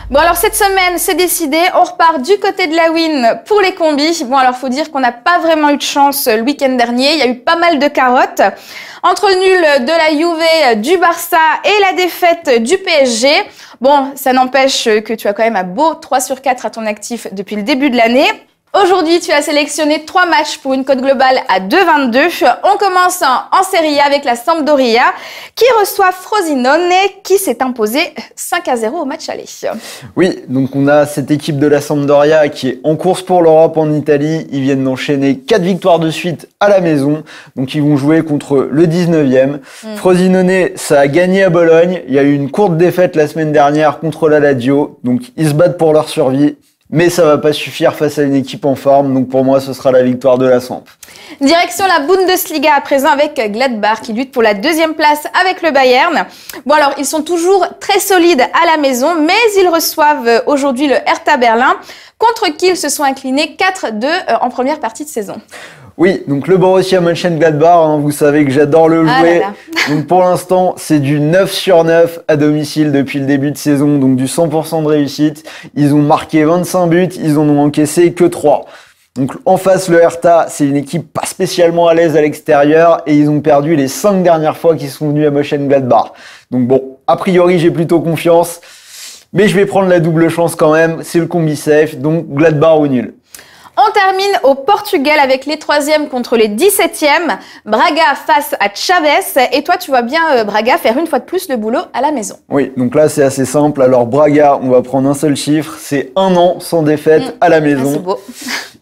Bon alors cette semaine c'est décidé, on repart du côté de la win pour les combis. Bon alors faut dire qu'on n'a pas vraiment eu de chance le week-end dernier, il y a eu pas mal de carottes. Entre le nul de la Juve, du Barça et la défaite du PSG. Bon, ça n'empêche que tu as quand même un beau 3 sur 4 à ton actif depuis le début de l'année. Aujourd'hui, tu as sélectionné 3 matchs pour une cote globale à 2,22. On commence en Serie A avec la Sampdoria qui reçoit Frosinone qui s'est imposé 5-0 au match aller. Oui, donc on a cette équipe de la Sampdoria qui est en course pour l'Europe en Italie. Ils viennent d'enchaîner 4 victoires de suite à la maison. Donc ils vont jouer contre le 19e. Frosinone, ça a gagné à Bologne. Il y a eu une courte défaite la semaine dernière contre la Lazio. Donc ils se battent pour leur survie. Mais ça va pas suffire face à une équipe en forme, donc pour moi ce sera la victoire de la Samp. Direction la Bundesliga à présent avec Gladbach qui lutte pour la 2e place avec le Bayern. Bon alors ils sont toujours très solides à la maison, mais ils reçoivent aujourd'hui le Hertha Berlin contre qui ils se sont inclinés 4-2 en première partie de saison. Oui, donc le Borussia Mönchengladbach, vous savez que j'adore le jouer. Là. Donc pour l'instant, c'est du 9 sur 9 à domicile depuis le début de saison, donc du 100% de réussite. Ils ont marqué 25 buts, ils en ont encaissé que 3. Donc en face, le Hertha, c'est une équipe pas spécialement à l'aise à l'extérieur et ils ont perdu les 5 dernières fois qu'ils sont venus à Mönchengladbach. Donc bon, a priori, j'ai plutôt confiance, mais je vais prendre la double chance quand même. C'est le combi safe, donc Gladbach au nul. On termine au Portugal avec les 3e contre les 17e. Braga face à Chaves. Et toi, tu vois bien Braga faire une fois de plus le boulot à la maison. Oui, donc là, c'est assez simple. Alors Braga, on va prendre un seul chiffre. C'est 1 an sans défaite à la maison. C'est beau.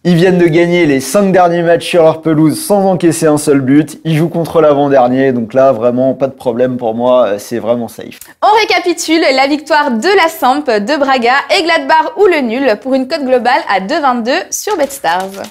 Ils viennent de gagner les 5 derniers matchs sur leur pelouse sans encaisser un seul but. Ils jouent contre l'avant-dernier. Donc là, vraiment, pas de problème pour moi. C'est vraiment safe. On récapitule la victoire de la Samp, de Braga et Gladbach ou le nul pour une cote globale à 2,22 sur BetStars.